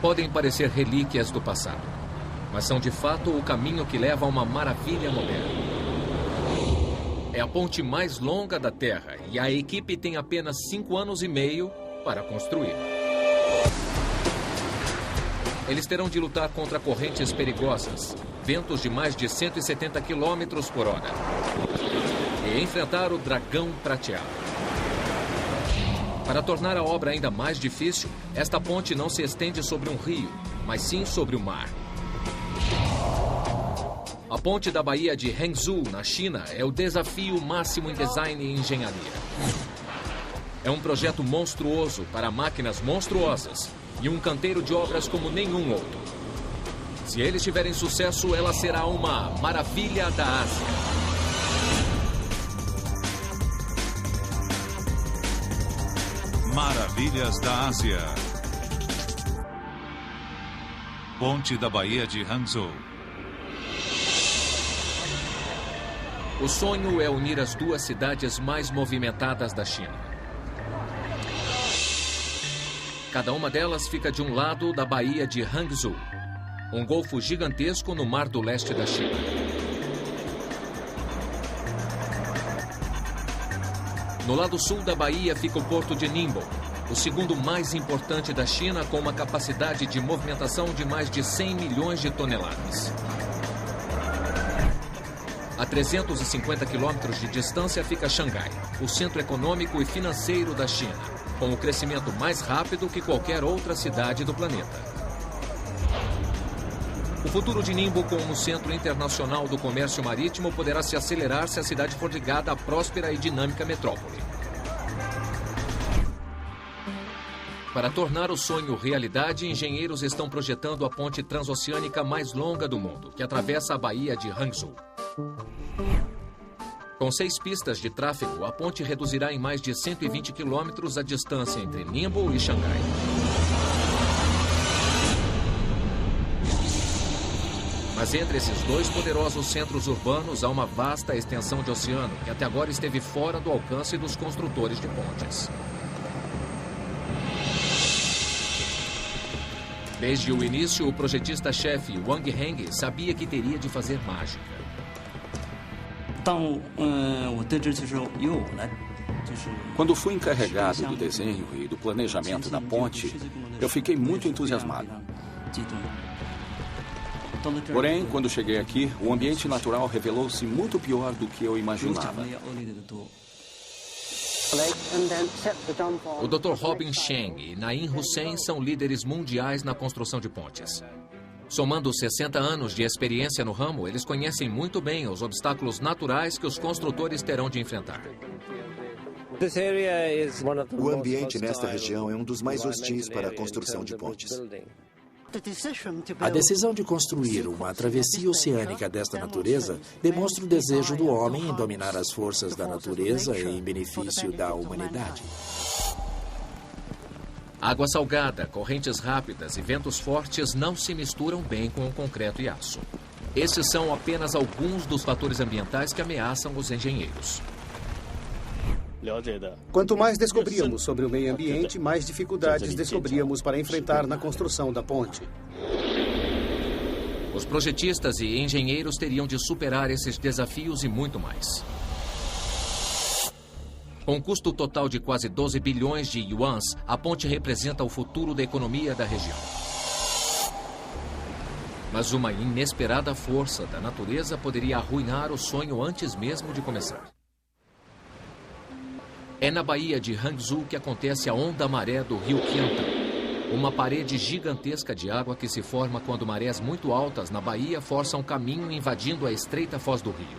Podem parecer relíquias do passado, mas são de fato o caminho que leva a uma maravilha moderna. É a ponte mais longa da Terra e a equipe tem apenas 5 anos e meio para construir. Eles terão de lutar contra correntes perigosas, ventos de mais de 170 km por hora e enfrentar o dragão prateado. Para tornar a obra ainda mais difícil, esta ponte não se estende sobre um rio, mas sim sobre o mar. A ponte da Baía de Hangzhou, na China, é o desafio máximo em design e engenharia. É um projeto monstruoso para máquinas monstruosas e um canteiro de obras como nenhum outro. Se eles tiverem sucesso, ela será uma maravilha da Ásia. Maravilhas da Ásia. Ponte da Baía de Hangzhou. O sonho é unir as duas cidades mais movimentadas da China. Cada uma delas fica de um lado da Baía de Hangzhou, um golfo gigantesco no mar do leste da China. No lado sul da baía fica o porto de Ningbo, o segundo mais importante da China, com uma capacidade de movimentação de mais de 100 milhões de toneladas. A 350 quilômetros de distância fica Xangai, o centro econômico e financeiro da China, com o crescimento mais rápido que qualquer outra cidade do planeta. O futuro de Ningbo como centro internacional do comércio marítimo poderá se acelerar se a cidade for ligada à próspera e dinâmica metrópole. Para tornar o sonho realidade, engenheiros estão projetando a ponte transoceânica mais longa do mundo, que atravessa a Baía de Hangzhou. Com 6 pistas de tráfego, a ponte reduzirá em mais de 120 quilômetros a distância entre Ningbo e Xangai. Mas entre esses dois poderosos centros urbanos há uma vasta extensão de oceano que até agora esteve fora do alcance dos construtores de pontes. Desde o início, o projetista-chefe Wang Heng sabia que teria de fazer mágica. Quando fui encarregado do desenho e do planejamento da ponte, eu fiquei muito entusiasmado. Porém, quando cheguei aqui, o ambiente natural revelou-se muito pior do que eu imaginava. O Dr. Robin Cheng e Naim Hussein são líderes mundiais na construção de pontes. Somando 60 anos de experiência no ramo, eles conhecem muito bem os obstáculos naturais que os construtores terão de enfrentar. O ambiente nesta região é um dos mais hostis para a construção de pontes. A decisão de construir uma travessia oceânica desta natureza demonstra o desejo do homem em dominar as forças da natureza em benefício da humanidade. Água salgada, correntes rápidas e ventos fortes não se misturam bem com o concreto e aço. Esses são apenas alguns dos fatores ambientais que ameaçam os engenheiros. Quanto mais descobríamos sobre o meio ambiente, mais dificuldades descobríamos para enfrentar na construção da ponte. Os projetistas e engenheiros teriam de superar esses desafios e muito mais. Com um custo total de quase 12 bilhões de yuans, a ponte representa o futuro da economia da região. Mas uma inesperada força da natureza poderia arruinar o sonho antes mesmo de começar. É na Baía de Hangzhou que acontece a onda-maré do rio Qiantang, uma parede gigantesca de água que se forma quando marés muito altas na baía forçam caminho invadindo a estreita foz do rio.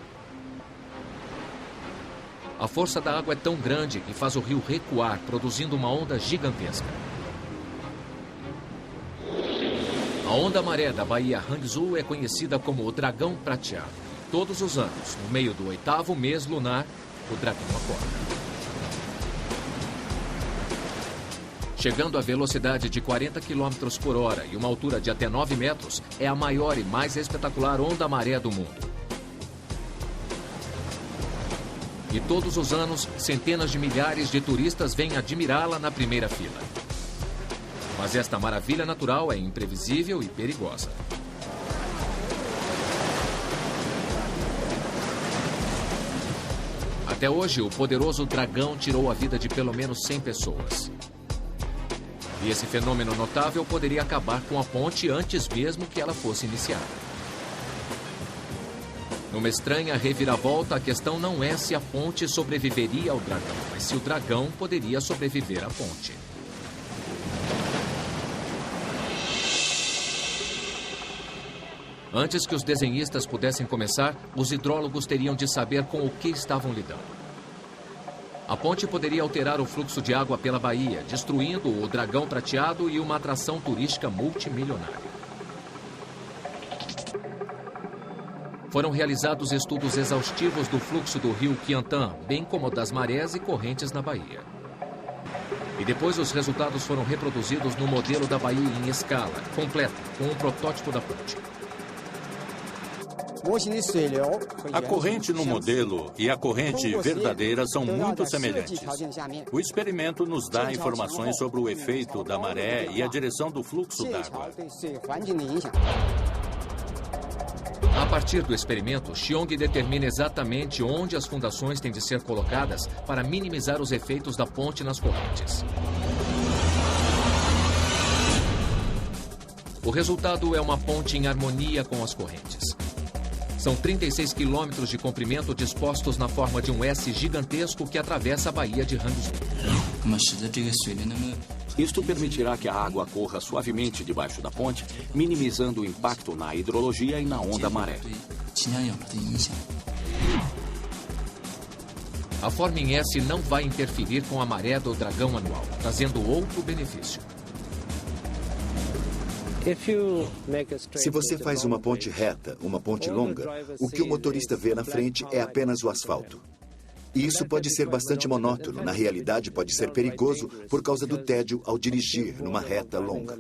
A força da água é tão grande que faz o rio recuar, produzindo uma onda gigantesca. A onda-maré da Baía Hangzhou é conhecida como o dragão prateado. Todos os anos, no meio do 8º mês lunar, o dragão acorda. Chegando a velocidade de 40 km por hora e uma altura de até 9 metros, é a maior e mais espetacular onda-maré do mundo. E todos os anos, centenas de milhares de turistas vêm admirá-la na primeira fila. Mas esta maravilha natural é imprevisível e perigosa. Até hoje, o poderoso dragão tirou a vida de pelo menos 100 pessoas. E esse fenômeno notável poderia acabar com a ponte antes mesmo que ela fosse iniciada. Numa estranha reviravolta, a questão não é se a ponte sobreviveria ao dragão, mas se o dragão poderia sobreviver à ponte. Antes que os desenhistas pudessem começar, os hidrólogos teriam de saber com o que estavam lidando. A ponte poderia alterar o fluxo de água pela baía, destruindo o dragão prateado e uma atração turística multimilionária. Foram realizados estudos exaustivos do fluxo do rio Qiantan, bem como das marés e correntes na baía. E depois os resultados foram reproduzidos no modelo da baía em escala, completa, com um protótipo da ponte. A corrente no modelo e a corrente verdadeira são muito semelhantes. O experimento nos dá informações sobre o efeito da maré e a direção do fluxo d'água. A partir do experimento, Xiong determina exatamente onde as fundações têm de ser colocadas para minimizar os efeitos da ponte nas correntes. O resultado é uma ponte em harmonia com as correntes. São 36 quilômetros de comprimento dispostos na forma de um S gigantesco que atravessa a baía de Hangzhou. Isto permitirá que a água corra suavemente debaixo da ponte, minimizando o impacto na hidrologia e na onda maré. A forma em S não vai interferir com a maré do dragão anual, trazendo outro benefício. Se você faz uma ponte reta, uma ponte longa, o que o motorista vê na frente é apenas o asfalto. E isso pode ser bastante monótono. Na realidade, pode ser perigoso por causa do tédio ao dirigir numa reta longa.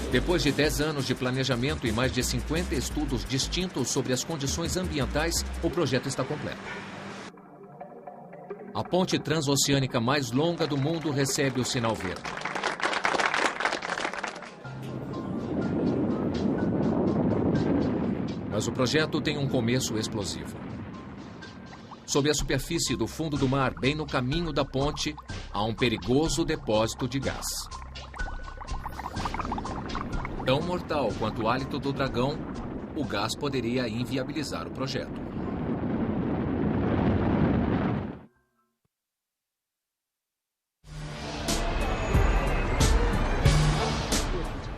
Depois de 10 anos de planejamento e mais de 50 estudos distintos sobre as condições ambientais, o projeto está completo. A ponte transoceânica mais longa do mundo recebe o sinal verde. Mas o projeto tem um começo explosivo. Sob a superfície do fundo do mar, bem no caminho da ponte, há um perigoso depósito de gás. Tão mortal quanto o hálito do dragão, o gás poderia inviabilizar o projeto.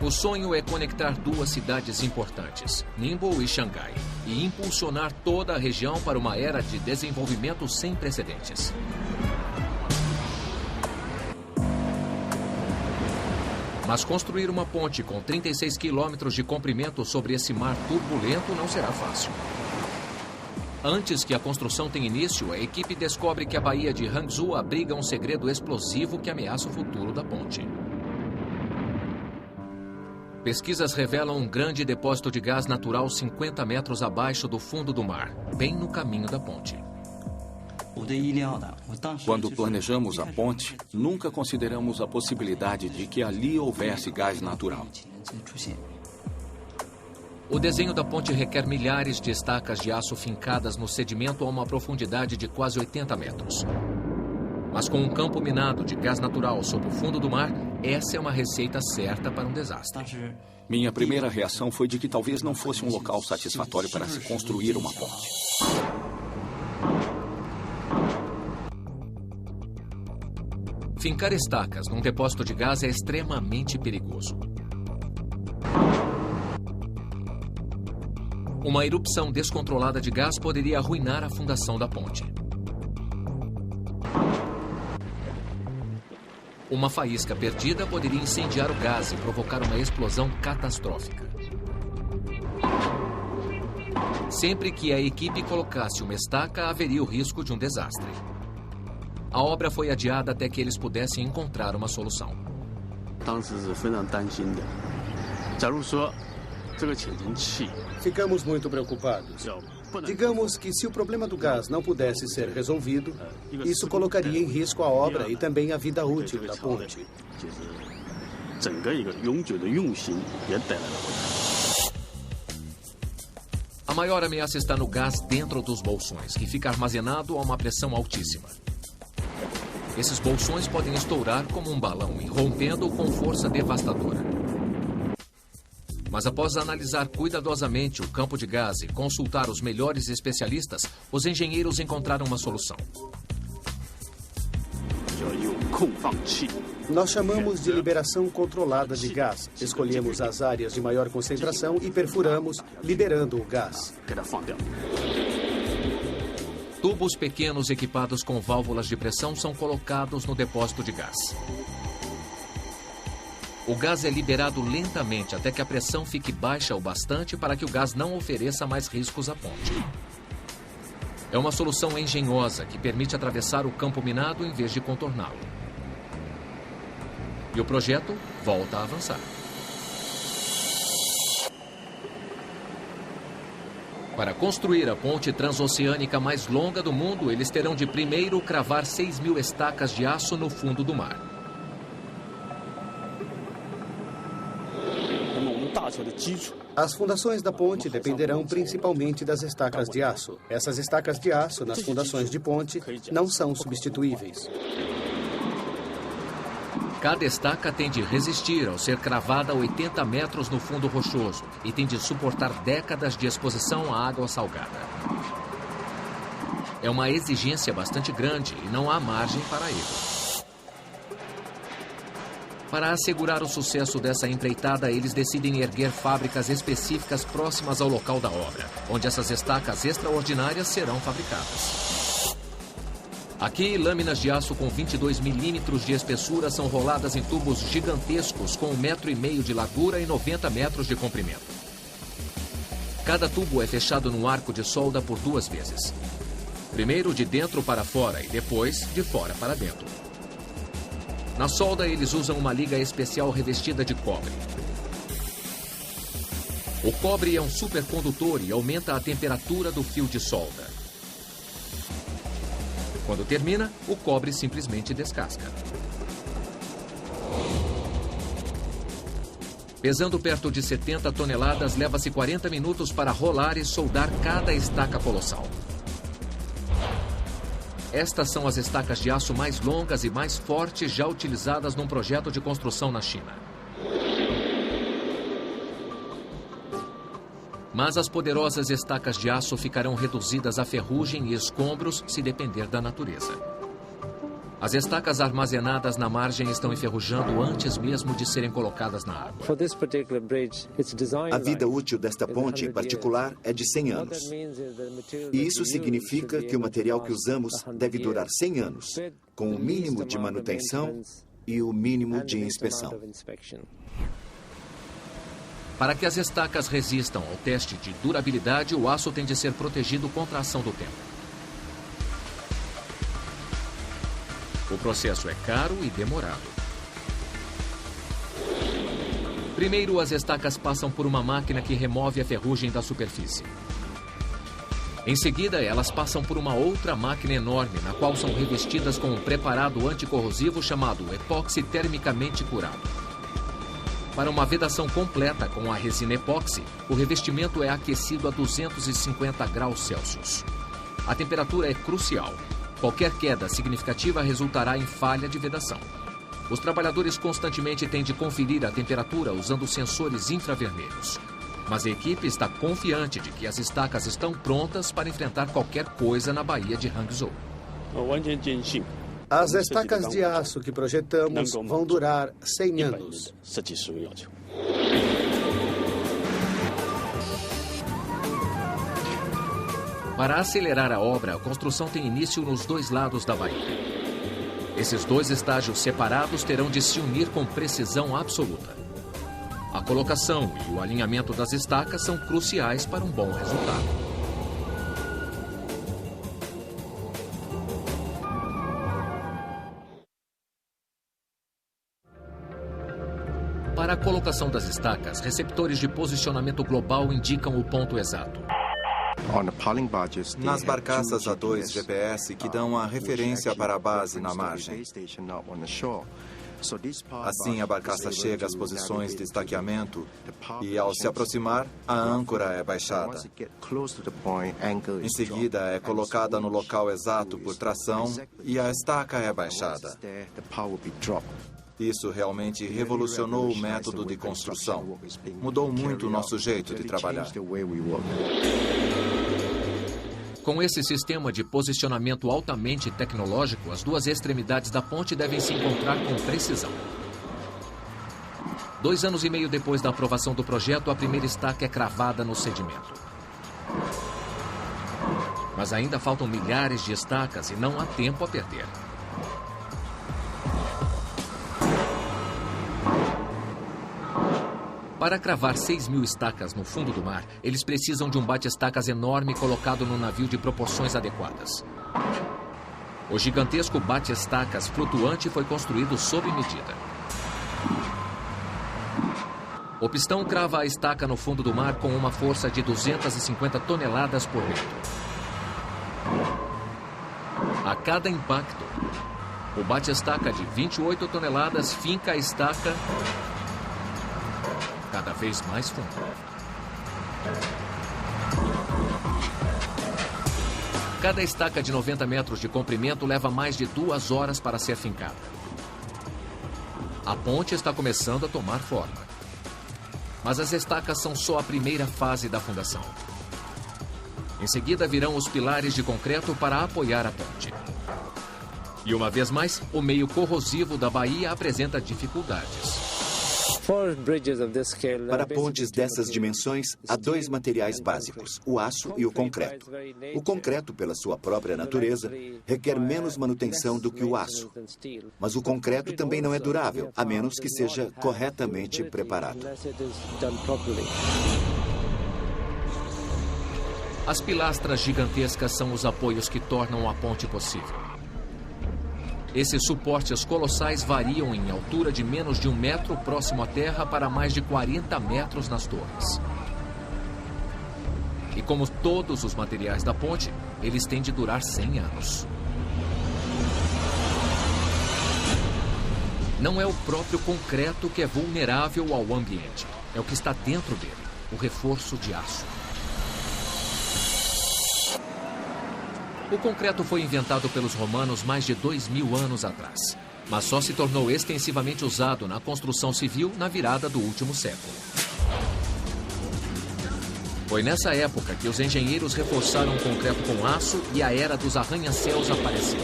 O sonho é conectar duas cidades importantes, Ningbo e Xangai, e impulsionar toda a região para uma era de desenvolvimento sem precedentes. Mas construir uma ponte com 36 quilômetros de comprimento sobre esse mar turbulento não será fácil. Antes que a construção tenha início, a equipe descobre que a baía de Hangzhou abriga um segredo explosivo que ameaça o futuro da ponte. Pesquisas revelam um grande depósito de gás natural 50 metros abaixo do fundo do mar, bem no caminho da ponte. Quando planejamos a ponte, nunca consideramos a possibilidade de que ali houvesse gás natural. O desenho da ponte requer milhares de estacas de aço fincadas no sedimento a uma profundidade de quase 80 metros. Mas com um campo minado de gás natural sob o fundo do mar, essa é uma receita certa para um desastre. Minha primeira reação foi de que talvez não fosse um local satisfatório para se construir uma ponte. Fincar estacas num depósito de gás é extremamente perigoso. Uma erupção descontrolada de gás poderia arruinar a fundação da ponte. Uma faísca perdida poderia incendiar o gás e provocar uma explosão catastrófica. Sempre que a equipe colocasse uma estaca, haveria o risco de um desastre. A obra foi adiada até que eles pudessem encontrar uma solução. Ficamos muito preocupados. Digamos que se o problema do gás não pudesse ser resolvido, isso colocaria em risco a obra e também a vida útil da ponte. A maior ameaça está no gás dentro dos bolsões, que fica armazenado a uma pressão altíssima. Esses bolsões podem estourar como um balão, irrompendo com força devastadora. Mas após analisar cuidadosamente o campo de gás e consultar os melhores especialistas, os engenheiros encontraram uma solução. Nós chamamos de liberação controlada de gás. Escolhemos as áreas de maior concentração e perfuramos, liberando o gás. Tubos pequenos equipados com válvulas de pressão são colocados no depósito de gás. O gás é liberado lentamente até que a pressão fique baixa o bastante para que o gás não ofereça mais riscos à ponte. É uma solução engenhosa que permite atravessar o campo minado em vez de contorná-lo. E o projeto volta a avançar. Para construir a ponte transoceânica mais longa do mundo, eles terão de primeiro cravar 6.000 estacas de aço no fundo do mar. As fundações da ponte dependerão principalmente das estacas de aço. Essas estacas de aço nas fundações de ponte não são substituíveis. Cada estaca tem de resistir ao ser cravada a 80 metros no fundo rochoso e tem de suportar décadas de exposição à água salgada. É uma exigência bastante grande e não há margem para erro. Para assegurar o sucesso dessa empreitada, eles decidem erguer fábricas específicas próximas ao local da obra, onde essas estacas extraordinárias serão fabricadas. Aqui, lâminas de aço com 22 milímetros de espessura são roladas em tubos gigantescos com 1,5 metro de largura e 90 metros de comprimento. Cada tubo é fechado num arco de solda por 2 vezes. Primeiro de dentro para fora e depois de fora para dentro. Na solda, eles usam uma liga especial revestida de cobre. O cobre é um supercondutor e aumenta a temperatura do fio de solda. Quando termina, o cobre simplesmente descasca. Pesando perto de 70 toneladas, leva-se 40 minutos para rolar e soldar cada estaca colossal. Estas são as estacas de aço mais longas e mais fortes já utilizadas num projeto de construção na China. Mas as poderosas estacas de aço ficarão reduzidas a ferrugem e escombros se depender da natureza. As estacas armazenadas na margem estão enferrujando antes mesmo de serem colocadas na água. A vida útil desta ponte em particular é de 100 anos. E isso significa que o material que usamos deve durar 100 anos, com o mínimo de manutenção e o mínimo de inspeção. Para que as estacas resistam ao teste de durabilidade, o aço tem de ser protegido contra a ação do tempo. O processo é caro e demorado. Primeiro, as estacas passam por uma máquina que remove a ferrugem da superfície. Em seguida, elas passam por uma outra máquina enorme, na qual são revestidas com um preparado anticorrosivo chamado epóxi termicamente curado. Para uma vedação completa com a resina epóxi, o revestimento é aquecido a 250 graus Celsius. A temperatura é crucial. Qualquer queda significativa resultará em falha de vedação. Os trabalhadores constantemente têm de conferir a temperatura usando sensores infravermelhos. Mas a equipe está confiante de que as estacas estão prontas para enfrentar qualquer coisa na Baía de Hangzhou. As estacas de aço que projetamos vão durar 100 anos. Para acelerar a obra, a construção tem início nos 2 lados da baía. Esses 2 estágios separados terão de se unir com precisão absoluta. A colocação e o alinhamento das estacas são cruciais para um bom resultado. Para a colocação das estacas, receptores de posicionamento global indicam o ponto exato. Nas barcaças há 2 GPS que dão a referência para a base na margem. Assim, a barcaça chega às posições de estaqueamento e, ao se aproximar, a âncora é baixada. Em seguida, é colocada no local exato por tração e a estaca é baixada. Isso realmente revolucionou o método de construção. Mudou muito o nosso jeito de trabalhar. Com esse sistema de posicionamento altamente tecnológico, as 2 extremidades da ponte devem se encontrar com precisão. 2 anos e meio depois da aprovação do projeto, a primeira estaca é cravada no sedimento. Mas ainda faltam milhares de estacas e não há tempo a perder. Para cravar 6.000 estacas no fundo do mar, eles precisam de um bate-estacas enorme colocado num navio de proporções adequadas. O gigantesco bate-estacas flutuante foi construído sob medida. O pistão crava a estaca no fundo do mar com uma força de 250 toneladas por metro. A cada impacto, o bate-estaca de 28 toneladas finca a estaca cada vez mais fundo. Cada estaca de 90 metros de comprimento leva mais de 2 horas para ser fincada. A ponte está começando a tomar forma. Mas as estacas são só a primeira fase da fundação. Em seguida virão os pilares de concreto para apoiar a ponte. E uma vez mais, o meio corrosivo da baía apresenta dificuldades. Para pontes dessas dimensões, há 2 materiais básicos, o aço e o concreto. O concreto, pela sua própria natureza, requer menos manutenção do que o aço. Mas o concreto também não é durável, a menos que seja corretamente preparado. As pilastras gigantescas são os apoios que tornam a ponte possível. Esses suportes colossais variam em altura de menos de 1 metro próximo à terra para mais de 40 metros nas torres. E como todos os materiais da ponte, eles têm de durar 100 anos. Não é o próprio concreto que é vulnerável ao ambiente. É o que está dentro dele, o reforço de aço. O concreto foi inventado pelos romanos mais de 2.000 anos atrás, mas só se tornou extensivamente usado na construção civil na virada do último século. Foi nessa época que os engenheiros reforçaram o concreto com aço e a era dos arranha-céus apareceu.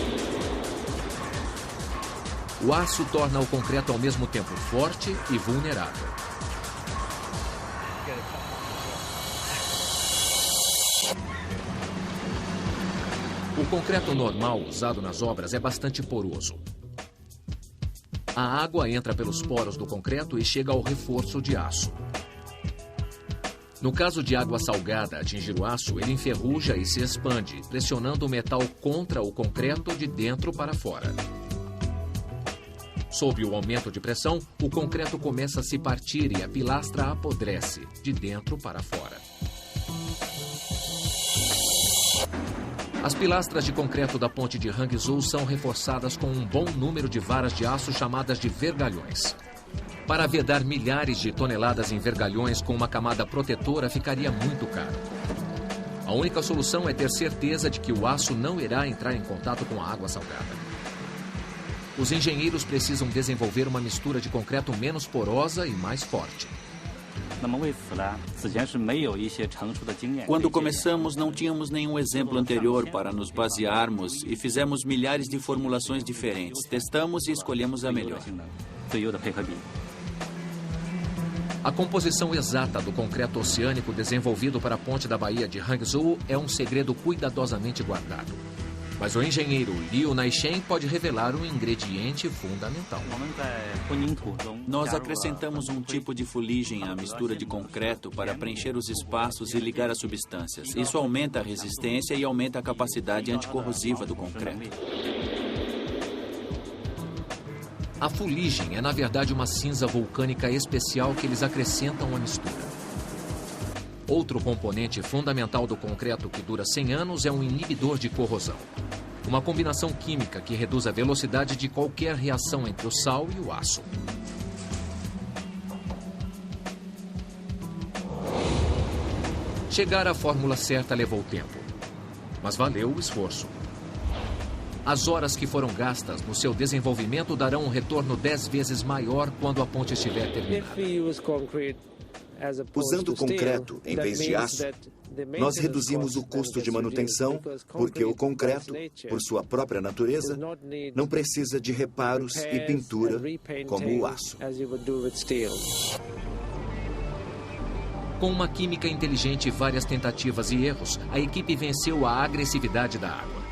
O aço torna o concreto ao mesmo tempo forte e vulnerável. O concreto normal usado nas obras é bastante poroso. A água entra pelos poros do concreto e chega ao reforço de aço. No caso de água salgada atingir o aço, ele enferruja e se expande, pressionando o metal contra o concreto de dentro para fora. Sob o aumento de pressão, o concreto começa a se partir e a pilastra apodrece, de dentro para fora. As pilastras de concreto da ponte de Hangzhou são reforçadas com um bom número de varas de aço chamadas de vergalhões. Para vedar milhares de toneladas em vergalhões com uma camada protetora ficaria muito caro. A única solução é ter certeza de que o aço não irá entrar em contato com a água salgada. Os engenheiros precisam desenvolver uma mistura de concreto menos porosa e mais forte. Quando começamos, não tínhamos nenhum exemplo anterior para nos basearmos e fizemos milhares de formulações diferentes. Testamos e escolhemos a melhor. A composição exata do concreto oceânico desenvolvido para a ponte da Baía de Hangzhou é um segredo cuidadosamente guardado. Mas o engenheiro Liu Naishen pode revelar um ingrediente fundamental. Nós acrescentamos um tipo de fuligem à mistura de concreto para preencher os espaços e ligar as substâncias. Isso aumenta a resistência e aumenta a capacidade anticorrosiva do concreto. A fuligem é, na verdade, uma cinza vulcânica especial que eles acrescentam à mistura. Outro componente fundamental do concreto que dura 100 anos é um inibidor de corrosão. Uma combinação química que reduz a velocidade de qualquer reação entre o sal e o aço. Chegar à fórmula certa levou tempo, mas valeu o esforço. As horas que foram gastas no seu desenvolvimento darão um retorno 10 vezes maior quando a ponte estiver terminada. Usando concreto em vez de aço, nós reduzimos o custo de manutenção, porque o concreto, por sua própria natureza, não precisa de reparos e pintura como o aço. Com uma química inteligente e várias tentativas e erros, a equipe venceu a agressividade da água.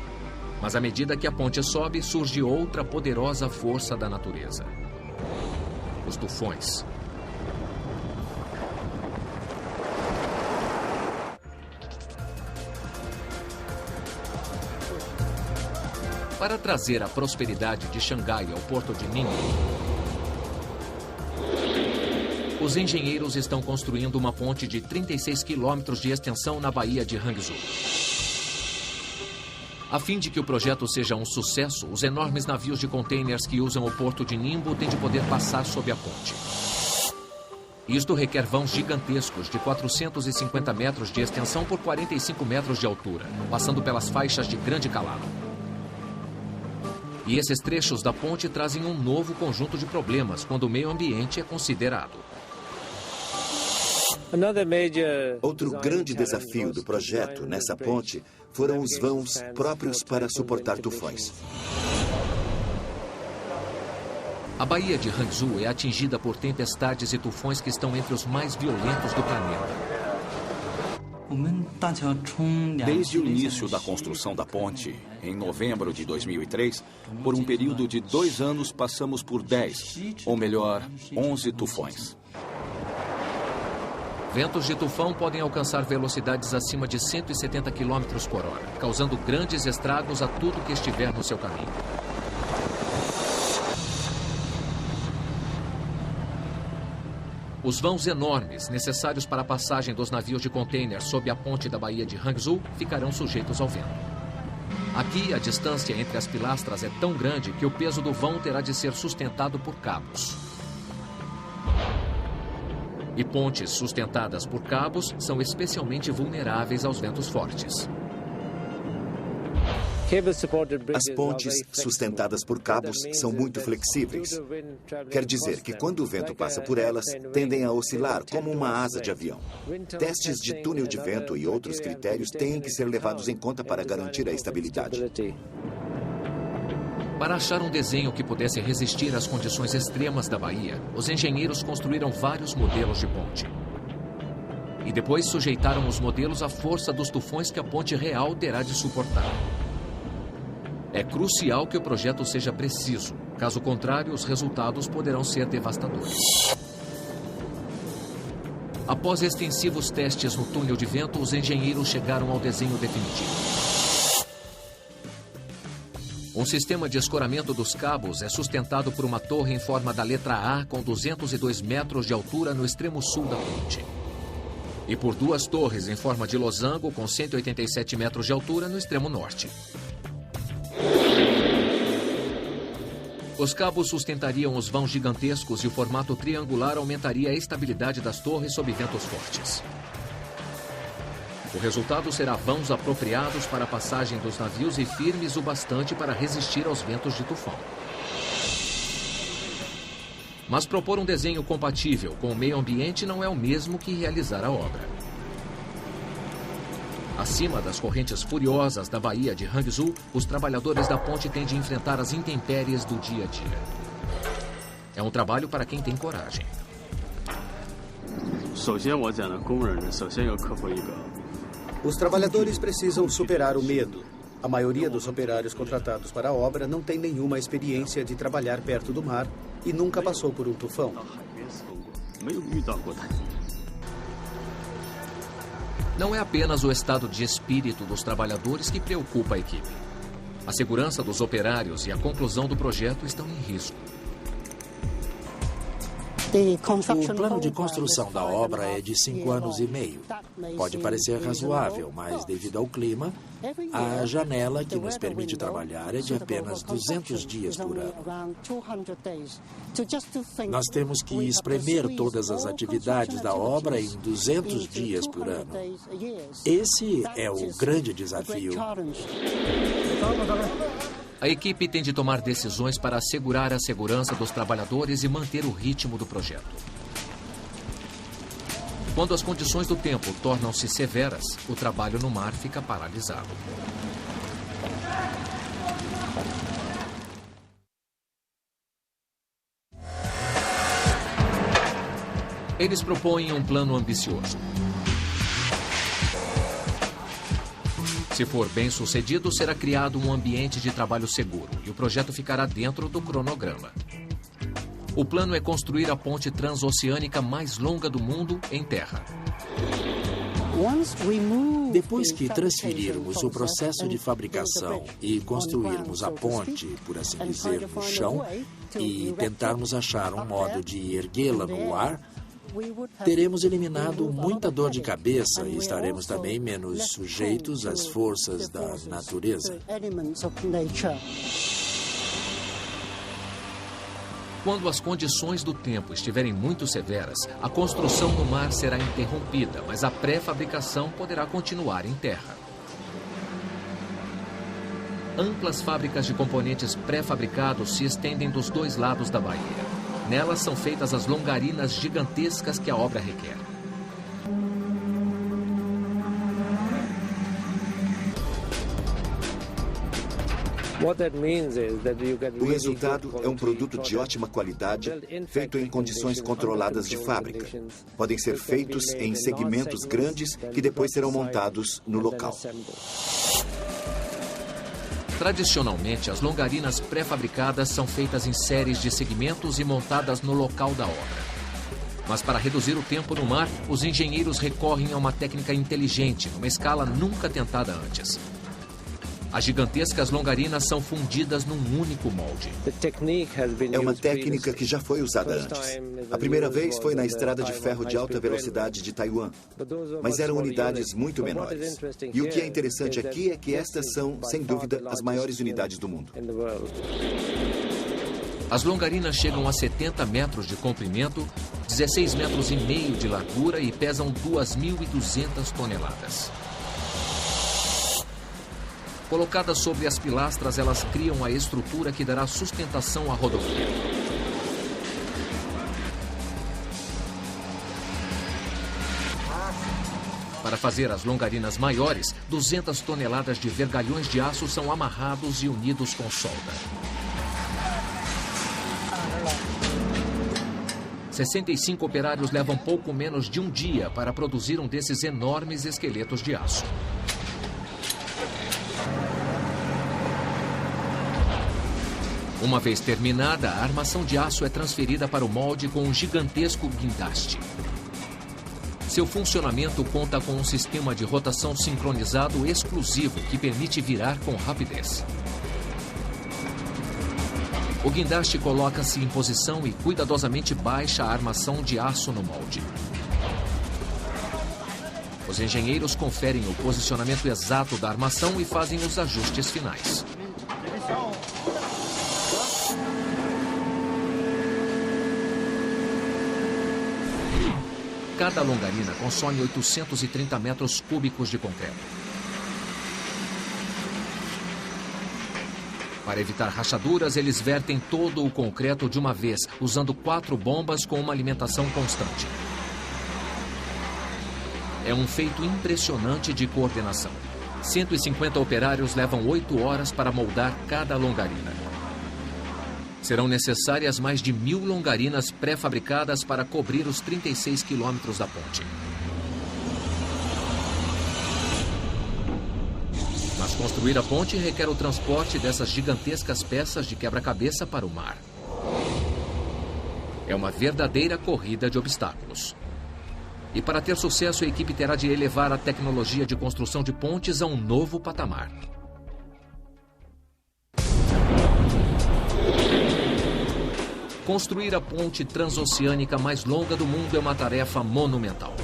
Mas à medida que a ponte sobe, surge outra poderosa força da natureza: os tufões. Para trazer a prosperidade de Xangai ao porto de Ningbo, os engenheiros estão construindo uma ponte de 36 quilômetros de extensão na Baía de Hangzhou. A fim de que o projeto seja um sucesso, os enormes navios de containers que usam o porto de Ningbo têm de poder passar sob a ponte. Isto requer vãos gigantescos de 450 metros de extensão por 45 metros de altura, passando pelas faixas de grande calado. E esses trechos da ponte trazem um novo conjunto de problemas quando o meio ambiente é considerado. Outro grande desafio do projeto nessa ponte foram os vãos próprios para suportar tufões. A Baía de Hangzhou é atingida por tempestades e tufões que estão entre os mais violentos do planeta. Desde o início da construção da ponte, em novembro de 2003, por um período de 2 anos passamos por 10, ou melhor, 11 tufões. Ventos de tufão podem alcançar velocidades acima de 170 km por hora, causando grandes estragos a tudo que estiver no seu caminho. Os vãos enormes, necessários para a passagem dos navios de container sob a ponte da Baía de Hangzhou, ficarão sujeitos ao vento. Aqui, a distância entre as pilastras é tão grande que o peso do vão terá de ser sustentado por cabos. E pontes sustentadas por cabos são especialmente vulneráveis aos ventos fortes. As pontes sustentadas por cabos são muito flexíveis. Quer dizer que quando o vento passa por elas, tendem a oscilar como uma asa de avião. Testes de túnel de vento e outros critérios têm que ser levados em conta para garantir a estabilidade. Para achar um desenho que pudesse resistir às condições extremas da baía, os engenheiros construíram vários modelos de ponte. E depois sujeitaram os modelos à força dos tufões que a ponte real terá de suportar. É crucial que o projeto seja preciso. Caso contrário, os resultados poderão ser devastadores. Após extensivos testes no túnel de vento, os engenheiros chegaram ao desenho definitivo. Um sistema de escoramento dos cabos é sustentado por uma torre em forma da letra A com 202 metros de altura no extremo sul da ponte. E por 2 torres em forma de losango com 187 metros de altura no extremo norte. Os cabos sustentariam os vãos gigantescos e o formato triangular aumentaria a estabilidade das torres sob ventos fortes. O resultado será vãos apropriados para a passagem dos navios e firmes o bastante para resistir aos ventos de tufão. Mas propor um desenho compatível com o meio ambiente não é o mesmo que realizar a obra. Acima das correntes furiosas da Baía de Hangzhou, os trabalhadores da ponte têm de enfrentar as intempéries do dia a dia. É um trabalho para quem tem coragem. Os trabalhadores precisam superar o medo. A maioria dos operários contratados para a obra não tem nenhuma experiência de trabalhar perto do mar e nunca passou por um tufão. Não é apenas o estado de espírito dos trabalhadores que preocupa a equipe. A segurança dos operários e a conclusão do projeto estão em risco. O plano de construção da obra é de 5 anos e meio. Pode parecer razoável, mas devido ao clima, a janela que nos permite trabalhar é de apenas 200 dias por ano. Nós temos que espremer todas as atividades da obra em 200 dias por ano. Esse é o grande desafio. A equipe tem de tomar decisões para assegurar a segurança dos trabalhadores e manter o ritmo do projeto. Quando as condições do tempo tornam-se severas, o trabalho no mar fica paralisado. Eles propõem um plano ambicioso. Se for bem sucedido, será criado um ambiente de trabalho seguro e o projeto ficará dentro do cronograma. O plano é construir a ponte transoceânica mais longa do mundo em terra. Depois que transferirmos o processo de fabricação e construirmos a ponte, por assim dizer, no chão, e tentarmos achar um modo de erguê-la no ar, teremos eliminado muita dor de cabeça e estaremos também menos sujeitos às forças da natureza. Quando as condições do tempo estiverem muito severas, a construção no mar será interrompida, mas a pré-fabricação poderá continuar em terra. Amplas fábricas de componentes pré-fabricados se estendem dos dois lados da baía. Nelas são feitas as longarinas gigantescas que a obra requer. O resultado é um produto de ótima qualidade, feito em condições controladas de fábrica. Podem ser feitos em segmentos grandes que depois serão montados no local. Tradicionalmente, as longarinas pré-fabricadas são feitas em séries de segmentos e montadas no local da obra. Mas para reduzir o tempo no mar, os engenheiros recorrem a uma técnica inteligente, numa escala nunca tentada antes. As gigantescas longarinas são fundidas num único molde. É uma técnica que já foi usada antes. A primeira vez foi na estrada de ferro de alta velocidade de Taiwan, mas eram unidades muito menores. E o que é interessante aqui é que estas são, sem dúvida, as maiores unidades do mundo. As longarinas chegam a 70 metros de comprimento, 16 metros e meio de largura e pesam 2.200 toneladas. Colocadas sobre as pilastras, elas criam a estrutura que dará sustentação à rodovia. Para fazer as longarinas maiores, 200 toneladas de vergalhões de aço são amarrados e unidos com solda. 65 operários levam pouco menos de um dia para produzir um desses enormes esqueletos de aço. Uma vez terminada, a armação de aço é transferida para o molde com um gigantesco guindaste. Seu funcionamento conta com um sistema de rotação sincronizado exclusivo que permite virar com rapidez. O guindaste coloca-se em posição e cuidadosamente baixa a armação de aço no molde. Os engenheiros conferem o posicionamento exato da armação e fazem os ajustes finais. Cada longarina consome 830 metros cúbicos de concreto. Para evitar rachaduras, eles vertem todo o concreto de uma vez, usando 4 bombas com uma alimentação constante. É um feito impressionante de coordenação. 150 operários levam 8 horas para moldar cada longarina. Serão necessárias mais de 1.000 longarinas pré-fabricadas para cobrir os 36 quilômetros da ponte. Mas construir a ponte requer o transporte dessas gigantescas peças de quebra-cabeça para o mar. É uma verdadeira corrida de obstáculos. E para ter sucesso, a equipe terá de elevar a tecnologia de construção de pontes a um novo patamar. Construir a ponte transoceânica mais longa do mundo é uma tarefa monumental.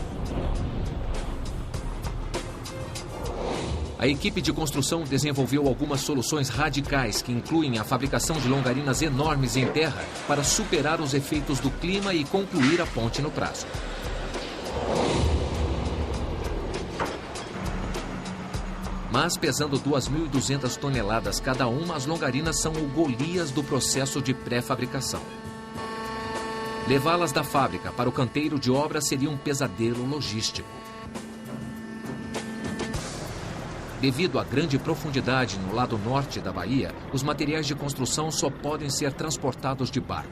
A equipe de construção desenvolveu algumas soluções radicais que incluem a fabricação de longarinas enormes em terra para superar os efeitos do clima e concluir a ponte no prazo. Mas, pesando 2.200 toneladas cada uma, as longarinas são o Golias do processo de pré-fabricação. Levá-las da fábrica para o canteiro de obra seria um pesadelo logístico. Devido à grande profundidade no lado norte da baía, os materiais de construção só podem ser transportados de barco.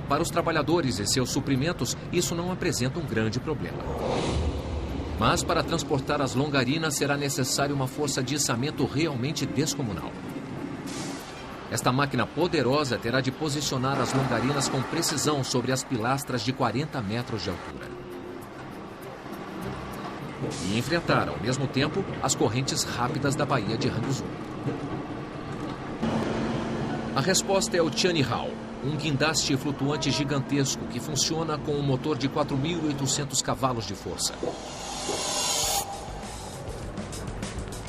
Para os trabalhadores e seus suprimentos, isso não apresenta um grande problema. Mas para transportar as longarinas será necessário uma força de içamento realmente descomunal. Esta máquina poderosa terá de posicionar as longarinas com precisão sobre as pilastras de 40 metros de altura. E enfrentar, ao mesmo tempo, as correntes rápidas da Baía de Hangzhou. A resposta é o Tianhe-Hao, um guindaste flutuante gigantesco que funciona com um motor de 4.800 cavalos de força.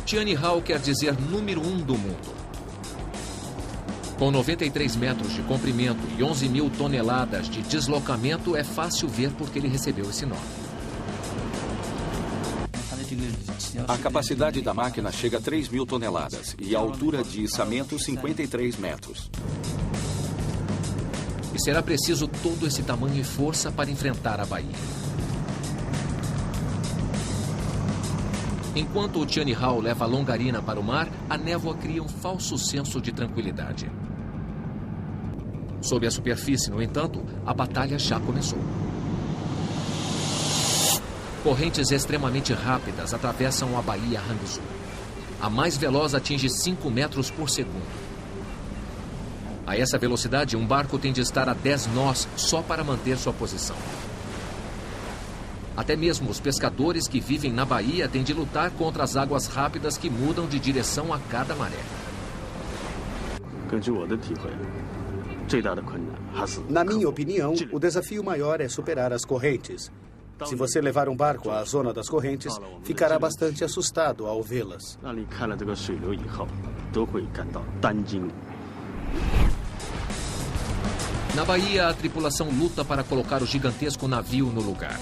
Tianhe-Hao quer dizer número 1 do mundo. Com 93 metros de comprimento e 11.000 toneladas de deslocamento, é fácil ver por que ele recebeu esse nome. A capacidade da máquina chega a 3.000 toneladas e a altura de içamento 53 metros. E será preciso todo esse tamanho e força para enfrentar a baía. Enquanto o Tianhe-Hao leva a longarina para o mar, a névoa cria um falso senso de tranquilidade. Sob a superfície, no entanto, a batalha já começou. Correntes extremamente rápidas atravessam a Baía Hangzhou. A mais veloz atinge 5 metros por segundo. A essa velocidade, um barco tem de estar a 10 nós só para manter sua posição. Até mesmo os pescadores que vivem na baía têm de lutar contra as águas rápidas que mudam de direção a cada maré. Na minha opinião, o desafio maior é superar as correntes. Se você levar um barco à zona das correntes, ficará bastante assustado ao vê-las. Na baía, a tripulação luta para colocar o gigantesco navio no lugar.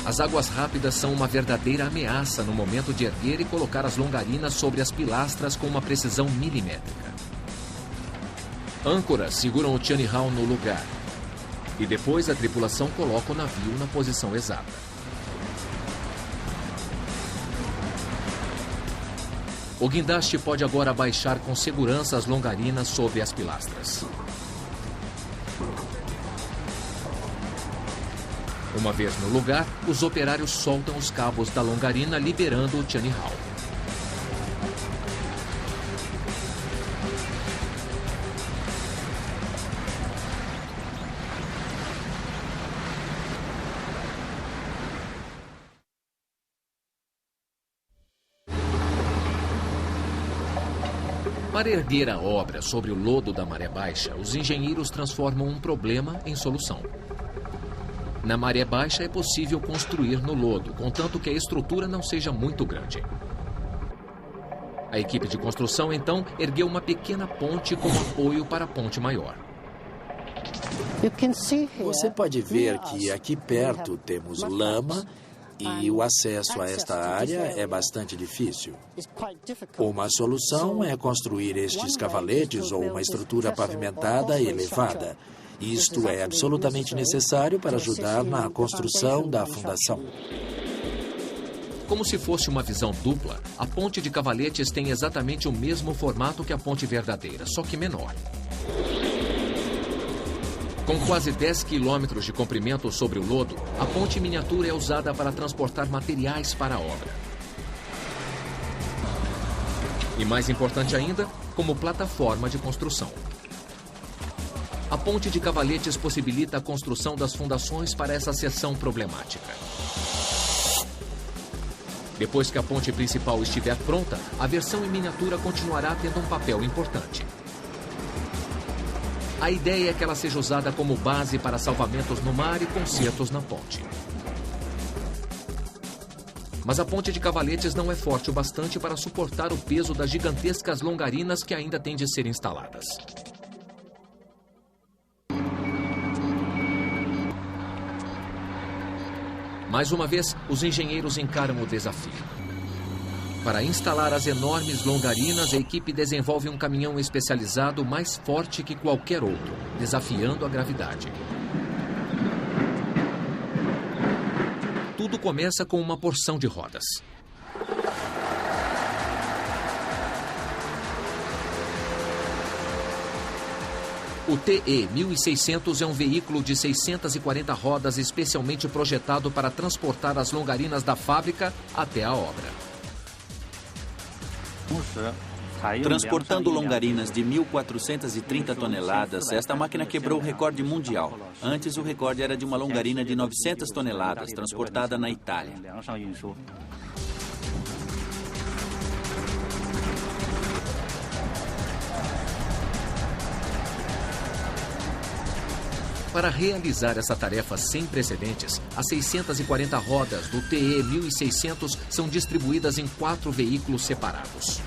As águas rápidas são uma verdadeira ameaça no momento de erguer e colocar as longarinas sobre as pilastras com uma precisão milimétrica. Âncoras seguram o Tianhe-Hao no lugar. E depois a tripulação coloca o navio na posição exata. O guindaste pode agora baixar com segurança as longarinas sobre as pilastras. Uma vez no lugar, os operários soltam os cabos da longarina, liberando o Tianhe-Hao. Para erguer a obra sobre o lodo da maré baixa, os engenheiros transformam um problema em solução. Na maré baixa é possível construir no lodo, contanto que a estrutura não seja muito grande. A equipe de construção, então, ergueu uma pequena ponte como apoio para a ponte maior. Você pode ver que aqui perto temos lama e o acesso a esta área é bastante difícil. Uma solução é construir estes cavaletes ou uma estrutura pavimentada elevada. Isto é absolutamente necessário para ajudar na construção da fundação. Como se fosse uma visão dupla, a ponte de cavaletes tem exatamente o mesmo formato que a ponte verdadeira, só que menor. Com quase 10 quilômetros de comprimento sobre o lodo, a ponte miniatura é usada para transportar materiais para a obra. E mais importante ainda, como plataforma de construção. A ponte de cavaletes possibilita a construção das fundações para essa seção problemática. Depois que a ponte principal estiver pronta, a versão em miniatura continuará tendo um papel importante. A ideia é que ela seja usada como base para salvamentos no mar e consertos na ponte. Mas a ponte de Cavaletes não é forte o bastante para suportar o peso das gigantescas longarinas que ainda têm de ser instaladas. Mais uma vez, os engenheiros encaram o desafio. Para instalar as enormes longarinas, a equipe desenvolve um caminhão especializado mais forte que qualquer outro, desafiando a gravidade. Tudo começa com uma porção de rodas. O TE-1600 é um veículo de 640 rodas especialmente projetado para transportar as longarinas da fábrica até a obra. Transportando longarinas de 1.430 toneladas, esta máquina quebrou o recorde mundial. Antes, o recorde era de uma longarina de 900 toneladas, transportada na Itália. Para realizar essa tarefa sem precedentes, as 640 rodas do TE-1600 são distribuídas em 4 veículos separados.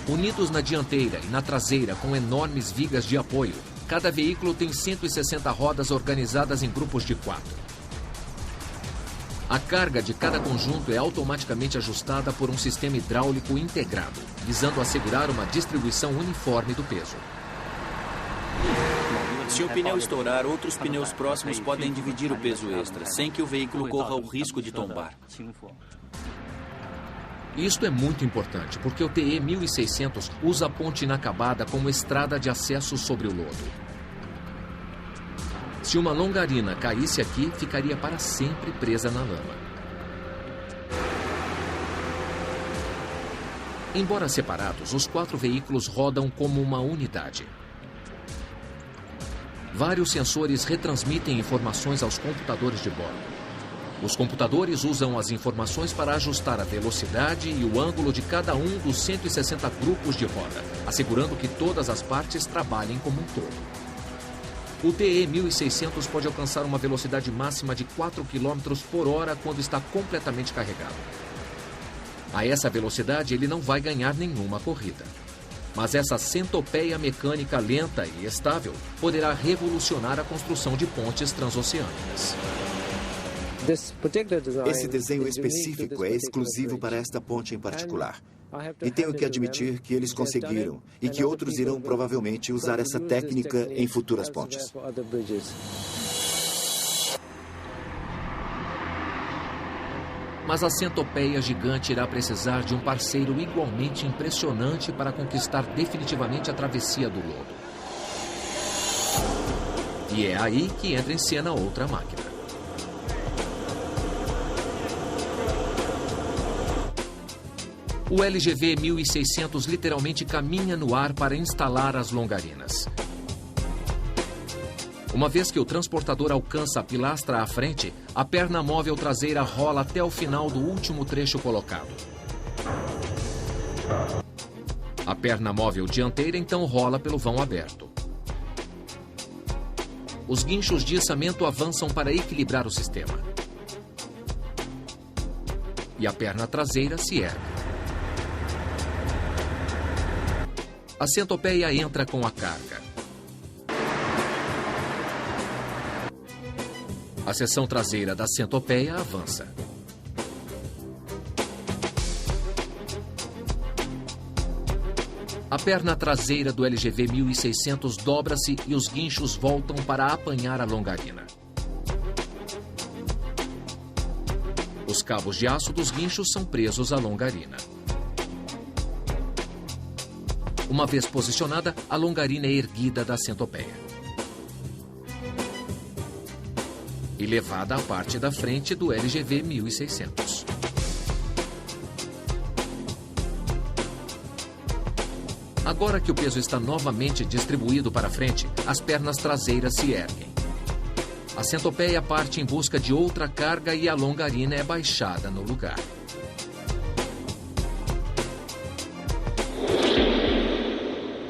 Unidos na dianteira e na traseira com enormes vigas de apoio, cada veículo tem 160 rodas organizadas em grupos de 4. A carga de cada conjunto é automaticamente ajustada por um sistema hidráulico integrado, visando assegurar uma distribuição uniforme do peso. Se o pneu estourar, outros pneus próximos podem dividir o peso extra, sem que o veículo corra o risco de tombar. Isto é muito importante, porque o TE-1600 usa a ponte inacabada como estrada de acesso sobre o lodo. Se uma longarina caísse aqui, ficaria para sempre presa na lama. Embora separados, os 4 veículos rodam como uma unidade. Vários sensores retransmitem informações aos computadores de bordo. Os computadores usam as informações para ajustar a velocidade e o ângulo de cada um dos 160 grupos de roda, assegurando que todas as partes trabalhem como um todo. O TE-1600 pode alcançar uma velocidade máxima de 4 km por hora quando está completamente carregado. A essa velocidade, ele não vai ganhar nenhuma corrida. Mas essa centopeia mecânica lenta e estável poderá revolucionar a construção de pontes transoceânicas. Esse desenho específico é exclusivo para esta ponte em particular. E tenho que admitir que eles conseguiram e que outros irão provavelmente usar essa técnica em futuras pontes. Mas a centopeia gigante irá precisar de um parceiro igualmente impressionante para conquistar definitivamente a travessia do lodo. E é aí que entra em cena outra máquina. O LGV 1600 literalmente caminha no ar para instalar as longarinas. Uma vez que o transportador alcança a pilastra à frente, a perna móvel traseira rola até o final do último trecho colocado. A perna móvel dianteira então rola pelo vão aberto. Os guinchos de içamento avançam para equilibrar o sistema. E a perna traseira se ergue. A centopeia entra com a carga. A seção traseira da centopeia avança. A perna traseira do LGV 1600 dobra-se e os guinchos voltam para apanhar a longarina. Os cabos de aço dos guinchos são presos à longarina. Uma vez posicionada, a longarina é erguida da centopeia e levada à parte da frente do LGV 1600. Agora que o peso está novamente distribuído para frente, as pernas traseiras se erguem. A centopeia parte em busca de outra carga e a longarina é baixada no lugar.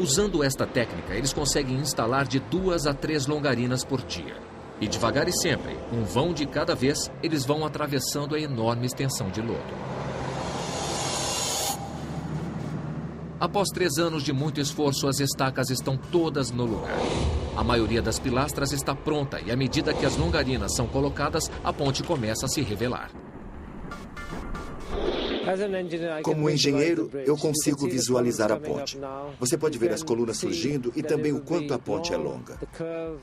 Usando esta técnica, eles conseguem instalar de 2 a 3 longarinas por dia. E devagar e sempre, um vão de cada vez, eles vão atravessando a enorme extensão de lodo. Após 3 anos de muito esforço, as estacas estão todas no lugar. A maioria das pilastras está pronta e, à medida que as longarinas são colocadas, a ponte começa a se revelar. Como engenheiro, eu consigo visualizar a ponte. Você pode ver as colunas surgindo e também o quanto a ponte é longa.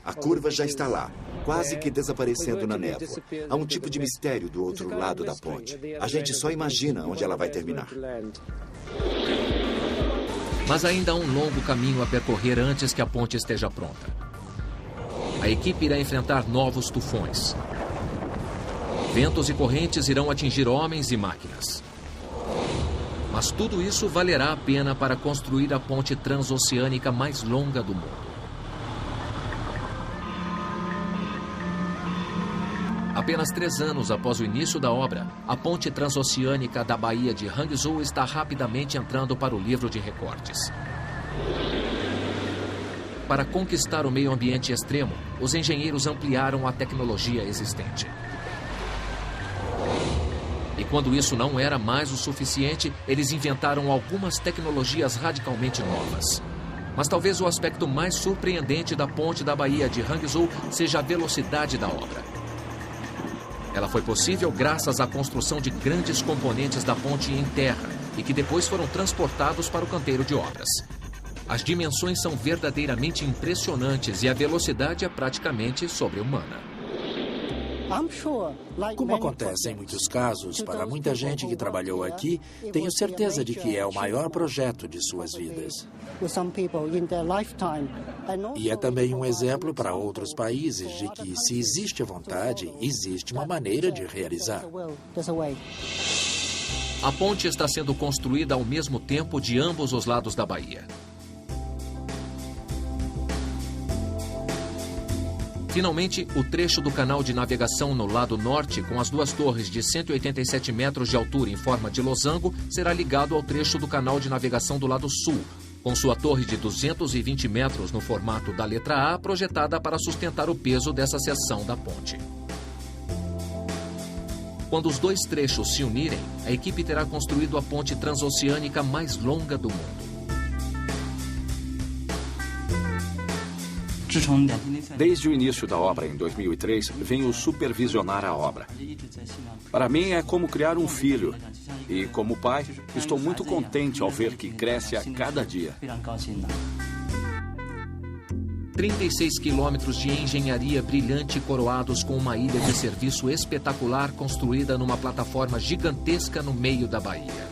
A curva já está lá, quase que desaparecendo na névoa. Há um tipo de mistério do outro lado da ponte. A gente só imagina onde ela vai terminar. Mas ainda há um longo caminho a percorrer antes que a ponte esteja pronta. A equipe irá enfrentar novos tufões. Ventos e correntes irão atingir homens e máquinas. Mas tudo isso valerá a pena para construir a ponte transoceânica mais longa do mundo. Apenas 3 anos após o início da obra, a ponte transoceânica da Baía de Hangzhou está rapidamente entrando para o livro de recordes. Para conquistar o meio ambiente extremo, os engenheiros ampliaram a tecnologia existente. E quando isso não era mais o suficiente, eles inventaram algumas tecnologias radicalmente novas. Mas talvez o aspecto mais surpreendente da ponte da Baía de Hangzhou seja a velocidade da obra. Ela foi possível graças à construção de grandes componentes da ponte em terra e que depois foram transportados para o canteiro de obras. As dimensões são verdadeiramente impressionantes e a velocidade é praticamente sobre-humana. Como acontece em muitos casos, para muita gente que trabalhou aqui, tenho certeza de que é o maior projeto de suas vidas. E é também um exemplo para outros países de que, se existe vontade, existe uma maneira de realizar. A ponte está sendo construída ao mesmo tempo de ambos os lados da baía. Finalmente, o trecho do canal de navegação no lado norte, com as 2 torres de 187 metros de altura em forma de losango, será ligado ao trecho do canal de navegação do lado sul, com sua torre de 220 metros no formato da letra A, projetada para sustentar o peso dessa seção da ponte. Quando os 2 trechos se unirem, a equipe terá construído a ponte transoceânica mais longa do mundo. Desde o início da obra, em 2003, venho supervisionar a obra. Para mim, é como criar um filho. E, como pai, estou muito contente ao ver que cresce a cada dia. 36 quilômetros de engenharia brilhante coroados com uma ilha de serviço espetacular construída numa plataforma gigantesca no meio da baía.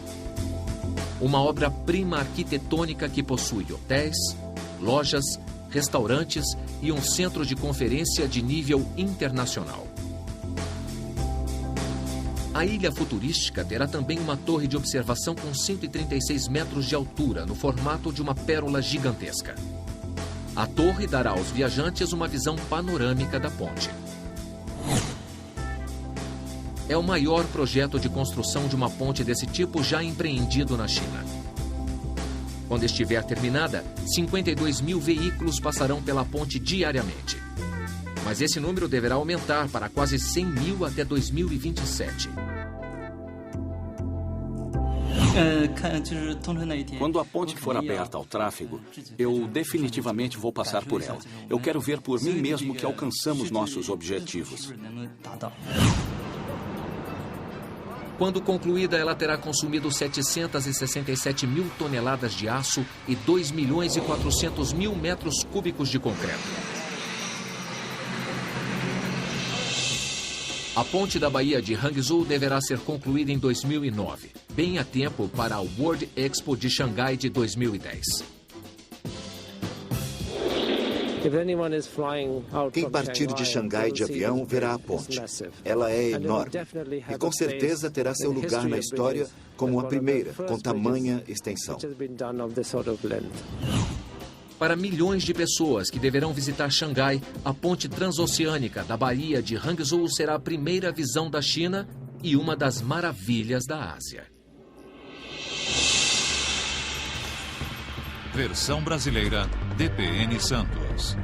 Uma obra-prima arquitetônica que possui hotéis, lojas, restaurantes e um centro de conferência de nível internacional. A ilha futurística terá também uma torre de observação com 136 metros de altura, no formato de uma pérola gigantesca. A torre dará aos viajantes uma visão panorâmica da ponte. É o maior projeto de construção de uma ponte desse tipo já empreendido na China. Quando estiver terminada, 52 mil veículos passarão pela ponte diariamente. Mas esse número deverá aumentar para quase 100 mil até 2027. Quando a ponte for aberta ao tráfego, eu definitivamente vou passar por ela. Eu quero ver por mim mesmo que alcançamos nossos objetivos. Quando concluída, ela terá consumido 767 mil toneladas de aço e 2 milhões e 400 mil metros cúbicos de concreto. A ponte da Baía de Hangzhou deverá ser concluída em 2009, bem a tempo para a World Expo de Xangai de 2010. Quem partir de Xangai de avião verá a ponte. Ela é enorme e com certeza terá seu lugar na história como a primeira, com tamanha extensão. Para milhões de pessoas que deverão visitar Xangai, a ponte transoceânica da Baía de Hangzhou será a primeira visão da China e uma das maravilhas da Ásia. Versão brasileira, DPN Santos.